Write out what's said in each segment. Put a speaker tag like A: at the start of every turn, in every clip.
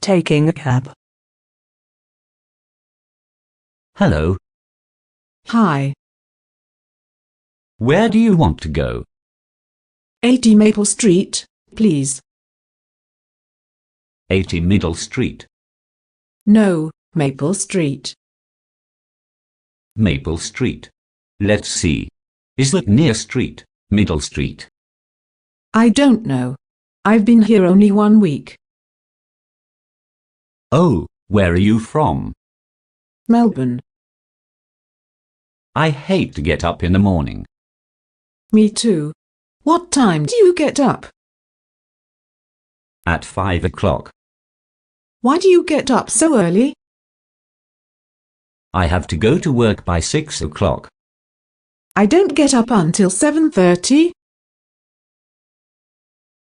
A: taking a cab.
B: Hello.
C: Hi.
B: Where do you want to go?
C: 80 Maple Street, please.
B: 80 Middle Street.
C: No, Maple Street.
B: Maple Street. Let's see. Is that near Street, Middle Street?
C: I don't know. I've been here only 1 week.
B: Oh, where are you from?
C: Melbourne.
B: I hate to get up in the morning.
C: Me too. What time do you get up?
B: At 5 o'clock.
C: Why do you get up so early?
B: I have to go to work by 6 o'clock.
C: I don't get up until 7:30.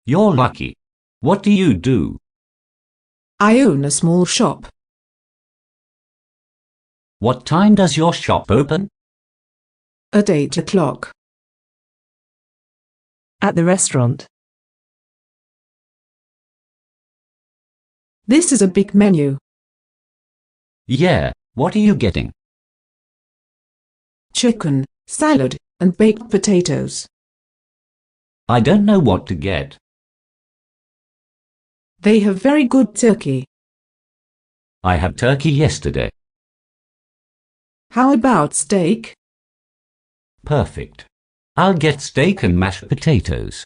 B: You're lucky. What do you do?
C: I own a small shop.
B: What time does your shop open?
C: At 8 o'clock.
A: At the restaurant.
C: This is a big menu.
B: Yeah, what are you getting?
C: Chicken, salad, and baked potatoes.
B: I don't know what to get.
C: They have very good turkey.
B: I had turkey yesterday.
C: How about steak?
B: Perfect. I'll get steak and mashed potatoes.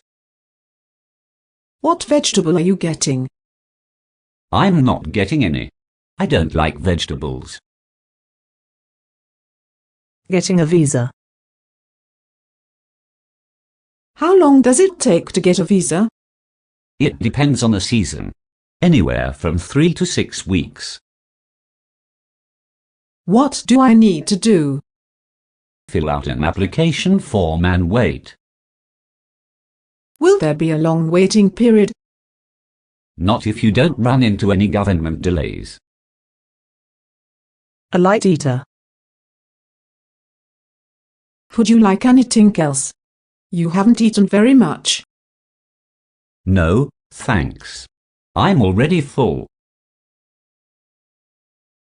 C: What vegetable are you getting?
B: I'm not getting any. I don't like vegetables.
A: Getting a visa.
C: How long does it take to get a visa?
B: It depends on the season. Anywhere from 3 to 6 weeks.
C: What do I need to do?
B: Fill out an application form and wait.
C: Will there be a long waiting period?
B: Not if you don't run into any government delays.
A: A light eater.
C: Would you like anything else? You haven't eaten very much.
B: No, thanks. I'm already full.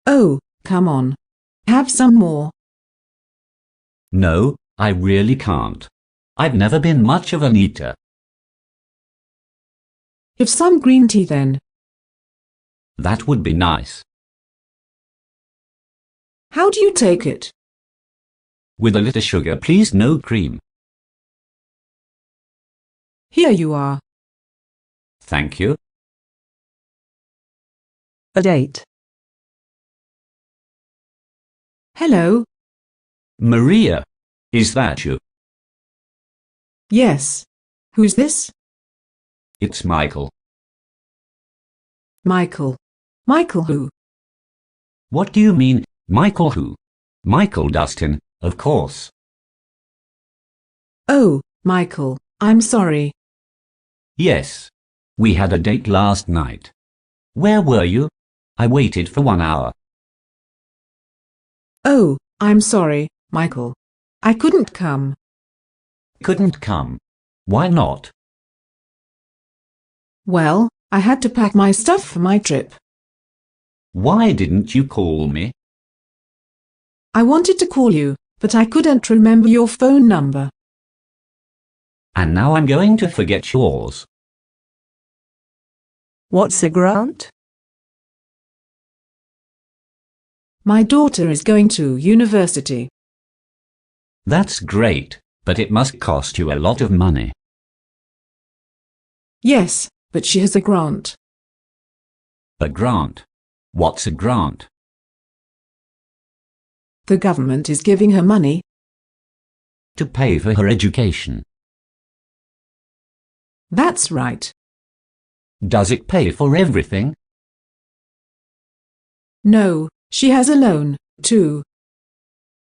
C: Oh, come on. Have some more.
B: No, I really can't. I've never been much of an eater.
C: Have some green tea then.
B: That would be nice.
C: How do you take it?
B: With a little sugar, please, no cream.
C: Here you are.
B: Thank you.
A: A date.
C: Hello.
B: Maria, is that you?
C: Yes. Who's this?
B: It's Michael.
C: Michael. Michael who?
B: What do you mean, Michael who? Michael Dustin, of course.
C: Oh, Michael, I'm sorry.
B: Yes. We had a date last night. Where were you? I waited for 1 hour.
C: Oh, I'm sorry, Michael. I couldn't come.
B: Couldn't come. Why not?
C: Well, I had to pack my stuff for my trip.
B: Why didn't you call me?
C: I wanted to call you, but I couldn't remember your phone number.
B: And now I'm going to forget yours.
A: What's a grant?
C: My daughter is going to university.
B: That's great, but it must cost you a lot of money.
C: Yes, but she has a grant.
B: A grant? What's a grant?
C: The government is giving her money.
B: To pay for her education.
C: That's right.
B: Does it pay for everything?
C: No, she has a loan, too.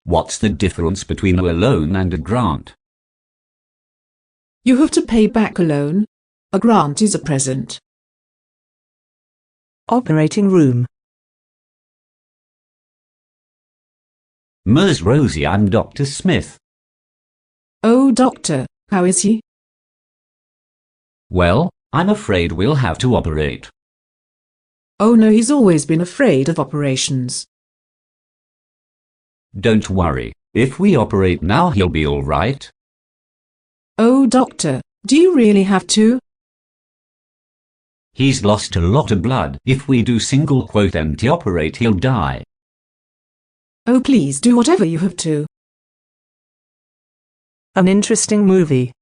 B: What's the difference between a loan and a grant?
C: You have to pay back a loan. A grant is a present.
A: Operating room.
B: Ms. Rosie, I'm Dr. Smith.
C: Oh, doctor, how is he?
B: Well, I'm afraid we'll have to operate.
C: Oh no, he's always been afraid of operations.
B: Don't worry, if we operate now he'll be all right.
C: Oh doctor, do you really have to?
B: He's lost a lot of blood. If we do single quote anti-operate he'll die.
C: Oh please do whatever you have to.
A: An interesting movie.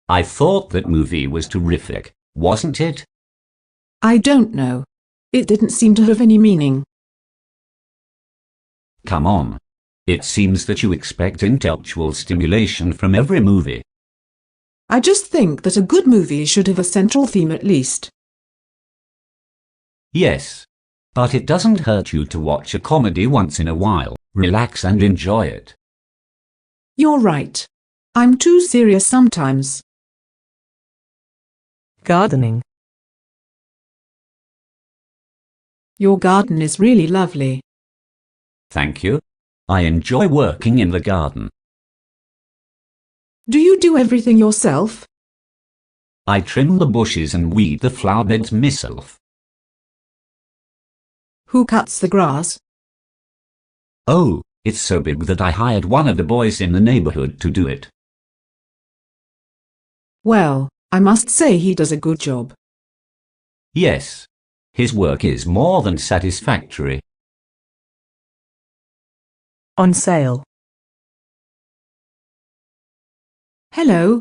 B: I thought that movie was terrific, wasn't it?
C: I don't know. It didn't seem to have any meaning.
B: Come on. It seems that you expect intellectual stimulation from every movie.
C: I just think that a good movie should have a central theme at least.
B: Yes. But it doesn't hurt you to watch a comedy once in a while. Relax and enjoy it.
C: You're right. I'm too serious sometimes.
A: Gardening.
C: Your garden is really lovely.
B: Thank you. I enjoy working in the garden.
C: Do you do everything yourself?
B: I trim the bushes and weed the flower beds myself.
C: Who cuts the grass?
B: Oh, it's so big that I hired one of the boys in the neighborhood to do it.
C: Well, I must say he does a good job.
B: Yes. His work is more than satisfactory.
A: On sale.
C: Hello.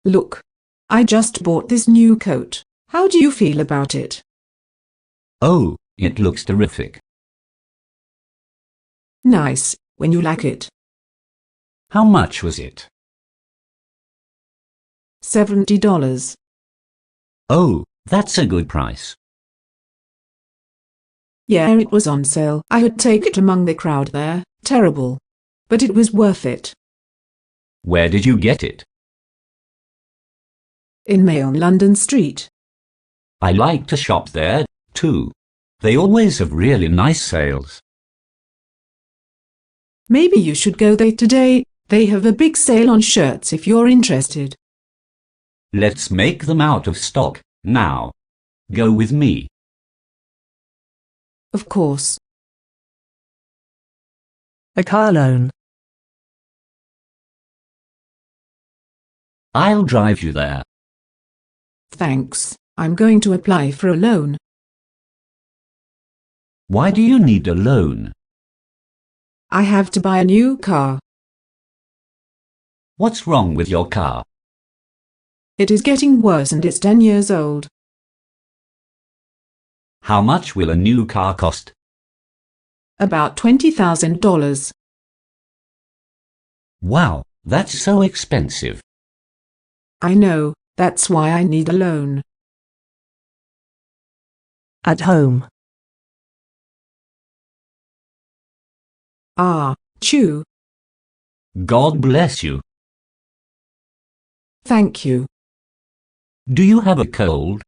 C: Look. I just bought this new coat. How do you feel about it?
B: Oh, it looks terrific.
C: Nice, when you like it.
B: How much was it?
C: $70.
B: Oh, that's a good price.
C: Yeah, it was on sale. I would take it among the crowd there. Terrible. But it was worth it.
B: Where did you get it?
C: In May on London Street.
B: I like to shop there, too. They always have really nice sales.
C: Maybe you should go there today. They have a big sale on shirts if you're interested.
B: Let's make them out of stock, now. Go with me.
C: Of course.
A: A car loan.
B: I'll drive you there.
C: Thanks. I'm going to apply for a loan.
B: Why do you need a loan?
C: I have to buy a new car.
B: What's wrong with your car?
C: It is getting worse and it's 10 years old.
B: How much will a new car cost?
C: About $20,000.
B: Wow, that's so expensive.
C: I know, that's why I need a loan.
A: At home.
C: Ah, chew.
B: God bless you.
C: Thank you.
B: Do you have a cold?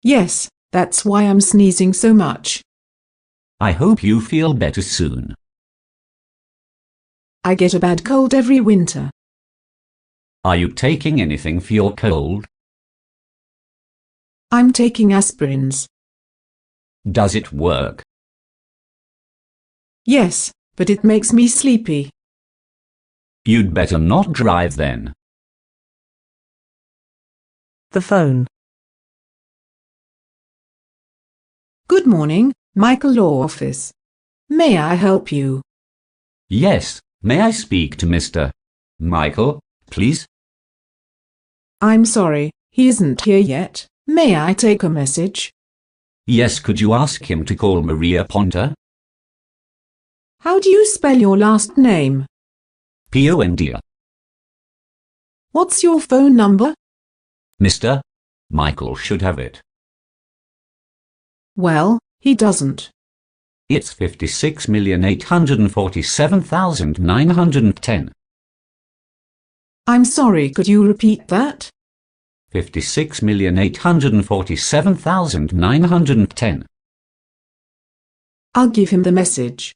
C: Yes, that's why I'm sneezing so much.
B: I hope you feel better soon.
C: I get a bad cold every winter.
B: Are you taking anything for your cold?
C: I'm taking aspirins.
B: Does it work?
C: Yes, but it makes me sleepy.
B: You'd better not drive then.
A: The phone.
C: Good morning, Michael Law Office. May I help you?
B: Yes, may I speak to Mr. Michael, please?
C: I'm sorry, he isn't here yet. May I take a message?
B: Yes, could you ask him to call Maria Ponta?
C: How do you spell your last name?
B: Ponta.
C: What's your phone number?
B: Mr. Michael should have it.
C: Well, he doesn't.
B: It's 56,847,910.
C: I'm sorry, could you repeat that?
B: 56,847,910.
C: I'll give him the message.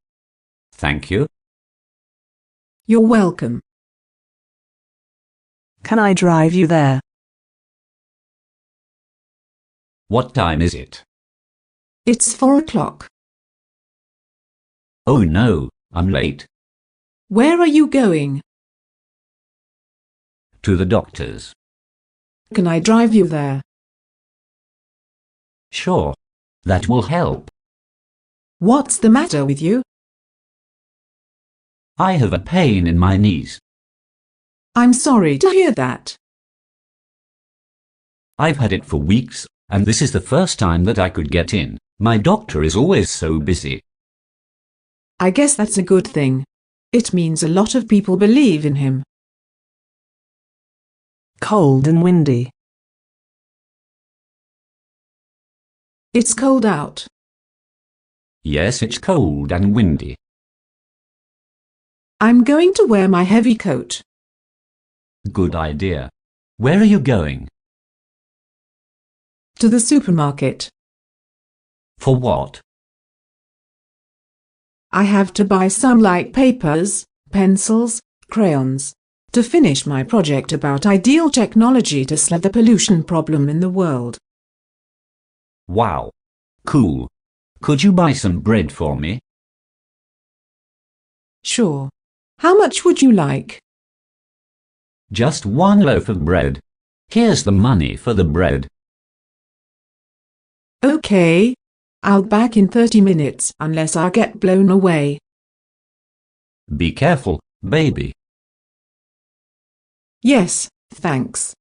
B: Thank you.
C: You're welcome.
A: Can I drive you there?
B: What time is it?
C: It's 4 o'clock.
B: Oh no, I'm late.
C: Where are you going?
B: To the doctor's.
C: Can I drive you there?
B: Sure, that will help.
C: What's the matter with you?
B: I have a pain in my knees.
C: I'm sorry to hear that.
B: I've had it for weeks, and this is the first time that I could get in. My doctor is always so busy.
C: I guess that's a good thing. It means a lot of people believe in him.
A: Cold and windy.
C: It's cold out.
B: Yes, it's cold and windy.
C: I'm going to wear my heavy coat.
B: Good idea. Where are you going?
C: To the supermarket.
B: For what?
C: I have to buy some light papers, pencils, crayons, to finish my project about ideal technology to solve the pollution problem in the world.
B: Wow. Cool. Could you buy some bread for me?
C: Sure. How much would you like?
B: Just one loaf of bread. Here's the money for the bread.
C: Okay. I'll be back in 30 minutes unless I get blown away.
B: Be careful, baby.
C: Yes, thanks.